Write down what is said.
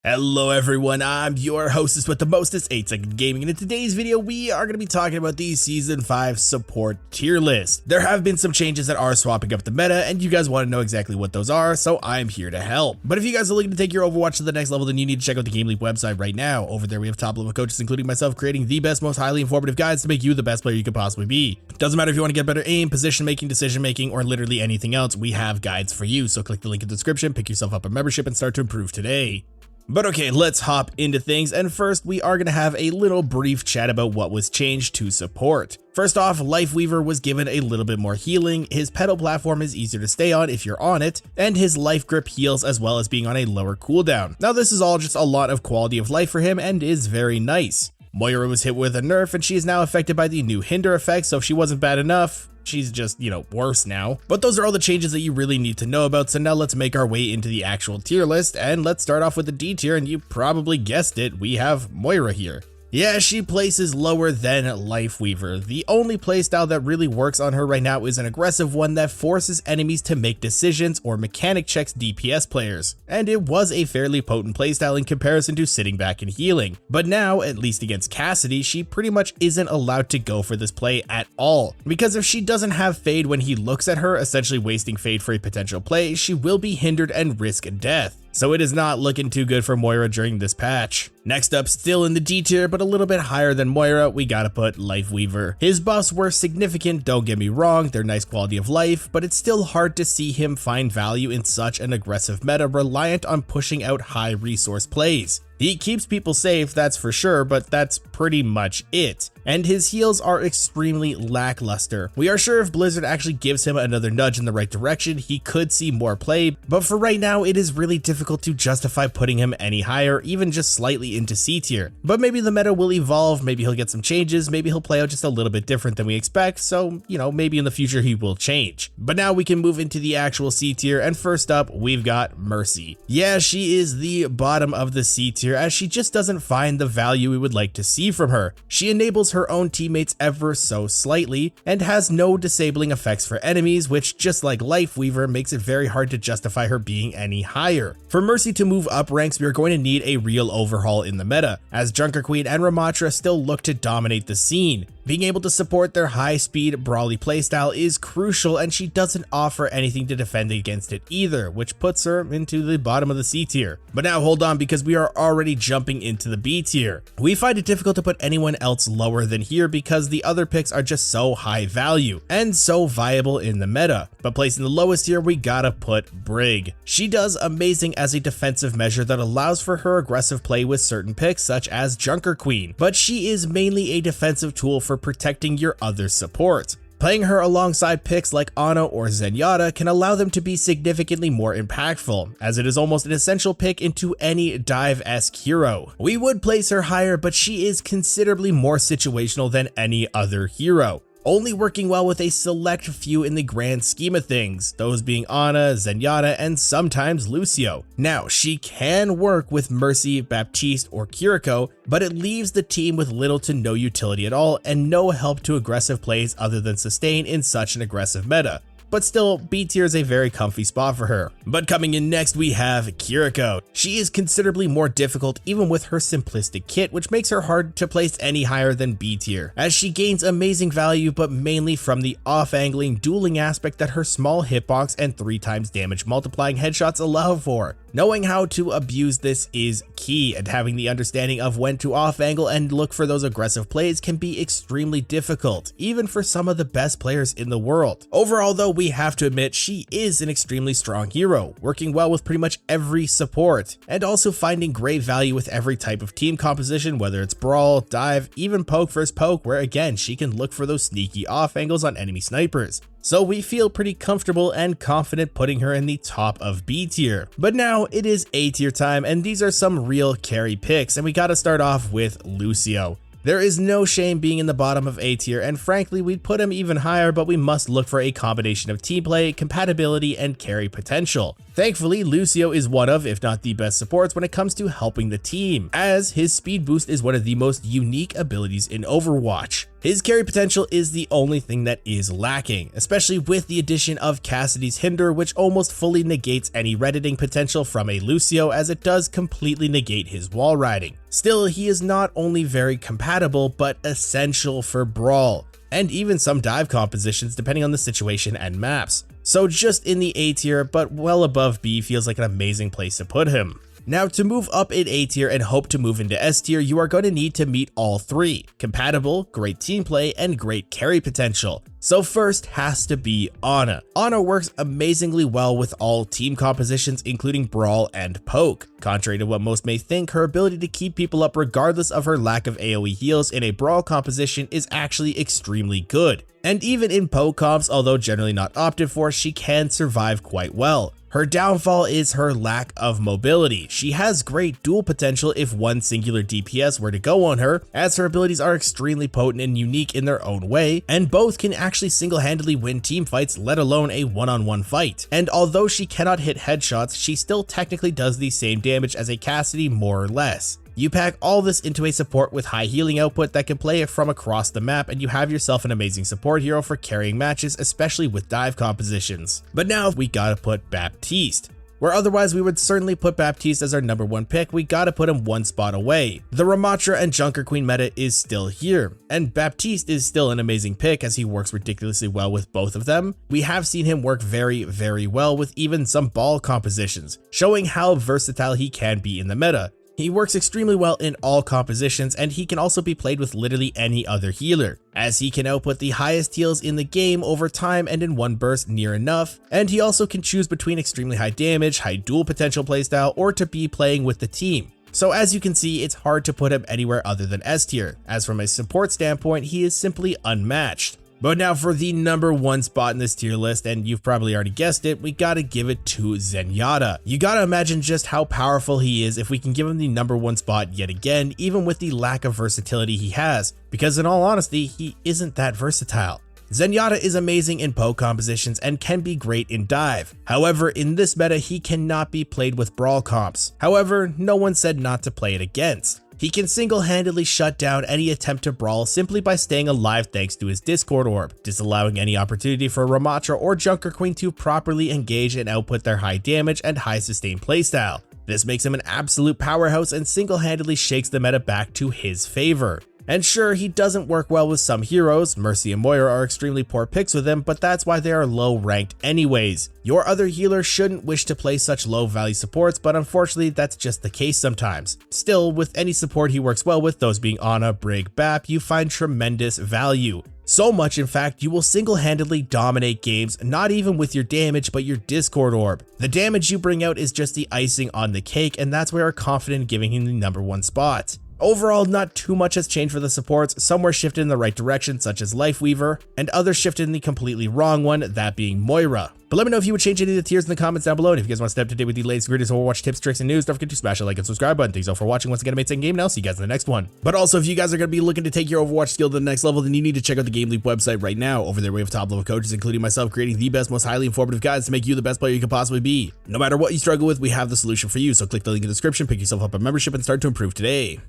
Hello everyone, I'm your hostess with the mostest, 8-Second Gaming, and in today's video we are going to be talking about the Season 5 support tier list. There have been some changes that are swapping up the meta, and you guys want to know exactly what those are, so I'm here to help. But if you guys are looking to take your Overwatch to the next level, then you need to check out the GameLeap website right now. Over there we have top level coaches, including myself, creating the best, most highly informative guides to make you the best player you could possibly be. Doesn't matter if you want to get better aim, position making, decision making, or literally anything else, we have guides for you. So click the link in the description, pick yourself up a membership, and start to improve today. But okay, let's hop into things, and first we are going to have a little brief chat about what was changed to support. First off, Lifeweaver was given a little bit more healing, his pedal platform is easier to stay on if you're on it, and his life grip heals as well as being on a lower cooldown. Now this is all just a lot of quality of life for him and is very nice. Moira was hit with a nerf and she is now affected by the new hinder effect, so if she wasn't bad enough, she's just, worse now. But those are all the changes that you really need to know about, so now let's make our way into the actual tier list, and let's start off with the D tier, and you probably guessed it, we have Moira here. Yeah, she places lower than Lifeweaver. The only playstyle that really works on her right now is an aggressive one that forces enemies to make decisions or mechanic checks DPS players. And it was a fairly potent playstyle in comparison to sitting back and healing. But now, at least against Cassidy, she pretty much isn't allowed to go for this play at all. Because if she doesn't have Fade when he looks at her, essentially wasting Fade for a potential play, she will be hindered and risk death. So it is not looking too good for Moira during this patch. Next up, still in the D tier, but a little bit higher than Moira, we gotta put Lifeweaver. His buffs were significant, don't get me wrong, they're nice quality of life, but it's still hard to see him find value in such an aggressive meta reliant on pushing out high resource plays. He keeps people safe, that's for sure, but that's pretty much it. And his heals are extremely lackluster. We are sure if Blizzard actually gives him another nudge in the right direction, he could see more play, but for right now, it is really difficult to justify putting him any higher, even just slightly into C tier. But maybe the meta will evolve, maybe he'll get some changes, maybe he'll play out just a little bit different than we expect, so, maybe in the future he will change. But now we can move into the actual C tier, and first up, we've got Mercy. Yeah, she is the bottom of the C tier, as she just doesn't find the value we would like to see from her. She enables her own teammates ever so slightly, and has no disabling effects for enemies, which just like Lifeweaver makes it very hard to justify her being any higher. For Mercy to move up ranks, we are going to need a real overhaul in the meta, as Junker Queen and Ramatra still look to dominate the scene. Being able to support their high-speed, brawly playstyle is crucial, and she doesn't offer anything to defend against it either, which puts her into the bottom of the C tier. But now hold on, because we are already jumping into the B tier. We find it difficult to put anyone else lower than here because the other picks are just so high value and so viable in the meta. But placing the lowest tier, we gotta put Brig. She does amazing as a defensive measure that allows for her aggressive play with certain picks such as Junker Queen, but she is mainly a defensive tool for protecting your other support. Playing her alongside picks like Ana or Zenyatta can allow them to be significantly more impactful, as it is almost an essential pick into any dive-esque hero. We would place her higher, but she is considerably more situational than any other hero, only working well with a select few in the grand scheme of things, those being Ana, Zenyatta, and sometimes Lucio. Now, she can work with Mercy, Baptiste, or Kiriko, but it leaves the team with little to no utility at all and no help to aggressive plays other than sustain in such an aggressive meta. But still, B tier is a very comfy spot for her. But coming in next, we have Kiriko. She is considerably more difficult even with her simplistic kit, which makes her hard to place any higher than B tier, as she gains amazing value but mainly from the off-angling dueling aspect that her small hitbox and 3x damage multiplying headshots allow for. Knowing how to abuse this is key, and having the understanding of when to off-angle and look for those aggressive plays can be extremely difficult, even for some of the best players in the world. Overall though, we have to admit she is an extremely strong hero, working well with pretty much every support, and also finding great value with every type of team composition, whether it's brawl, dive, even poke versus poke, where again she can look for those sneaky off angles on enemy snipers. So we feel pretty comfortable and confident putting her in the top of B tier. But now it is A tier time, and these are some real carry picks, and we gotta start off with Lucio. There is no shame being in the bottom of A tier, and frankly we'd put him even higher, but we must look for a combination of team play, compatibility, and carry potential. Thankfully, Lucio is one of, if not the best supports when it comes to helping the team, as his speed boost is one of the most unique abilities in Overwatch. His carry potential is the only thing that is lacking, especially with the addition of Cassidy's Hinder, which almost fully negates any redditing potential from a Lucio, as it does completely negate his wall riding. Still, he is not only very compatible, but essential for Brawl, and even some dive compositions depending on the situation and maps. So just in the A tier, but well above B, feels like an amazing place to put him. Now, to move up in A tier and hope to move into S tier, you are going to need to meet all three: compatible, great team play, and great carry potential. So first has to be Ana. Ana works amazingly well with all team compositions, including Brawl and Poke. Contrary to what most may think, her ability to keep people up regardless of her lack of AoE heals in a Brawl composition is actually extremely good. And even in Poke comps, although generally not opted for, she can survive quite well. Her downfall is her lack of mobility. She has great duel potential if one singular DPS were to go on her, as her abilities are extremely potent and unique in their own way, and both can actually single-handedly win team fights, let alone a one-on-one fight. And although she cannot hit headshots, she still technically does the same damage as a Cassidy, more or less. You pack all this into a support with high healing output that can play from across the map, and you have yourself an amazing support hero for carrying matches, especially with dive compositions. But now we gotta put Baptiste. Where otherwise we would certainly put Baptiste as our number one pick, we gotta put him one spot away. The Ramattra and Junker Queen meta is still here, and Baptiste is still an amazing pick as he works ridiculously well with both of them. We have seen him work very, very well with even some ball compositions, showing how versatile he can be in the meta. He works extremely well in all compositions, and he can also be played with literally any other healer, as he can output the highest heals in the game over time and in one burst near enough, and he also can choose between extremely high damage, high duel potential playstyle, or to be playing with the team. So as you can see, it's hard to put him anywhere other than S tier, as from a support standpoint, he is simply unmatched. But now for the number one spot in this tier list, and you've probably already guessed it, we gotta give it to Zenyatta. You gotta imagine just how powerful he is if we can give him the number one spot yet again, even with the lack of versatility he has, because in all honesty, he isn't that versatile. Zenyatta is amazing in Poke compositions and can be great in dive. However, in this meta, he cannot be played with Brawl comps. However, no one said not to play it against. He can single-handedly shut down any attempt to brawl simply by staying alive thanks to his Discord Orb, disallowing any opportunity for Ramattra or Junker Queen to properly engage and output their high damage and high sustained playstyle. This makes him an absolute powerhouse and single-handedly shakes the meta back to his favor. And sure, he doesn't work well with some heroes. Mercy and Moira are extremely poor picks with him, but that's why they are low ranked anyways. Your other healers shouldn't wish to play such low value supports, but unfortunately that's just the case sometimes. Still, with any support he works well with, those being Ana, Brig, Bap, you find tremendous value. So much, in fact, you will single-handedly dominate games, not even with your damage, but your Discord Orb. The damage you bring out is just the icing on the cake, and that's why we're confident in giving him the number one spot. Overall, not too much has changed for the supports. Some were shifted in the right direction, such as Lifeweaver, and others shifted in the completely wrong one, that being Moira. But let me know if you would change any of the tiers in the comments down below, and if you guys want to stay up to date with the latest greatest Overwatch tips, tricks, and news, don't forget to smash that like and subscribe button. Thanks all for watching. Once again, I'm Game, and I'll see you guys in the next one. But also, if you guys are going to be looking to take your Overwatch skill to the next level, then you need to check out the GameLeap website right now. Over there, we have top level coaches, including myself, creating the best, most highly informative guides to make you the best player you can possibly be. No matter what you struggle with, we have the solution for you. So click the link in the description, pick yourself up a membership, and start to improve today.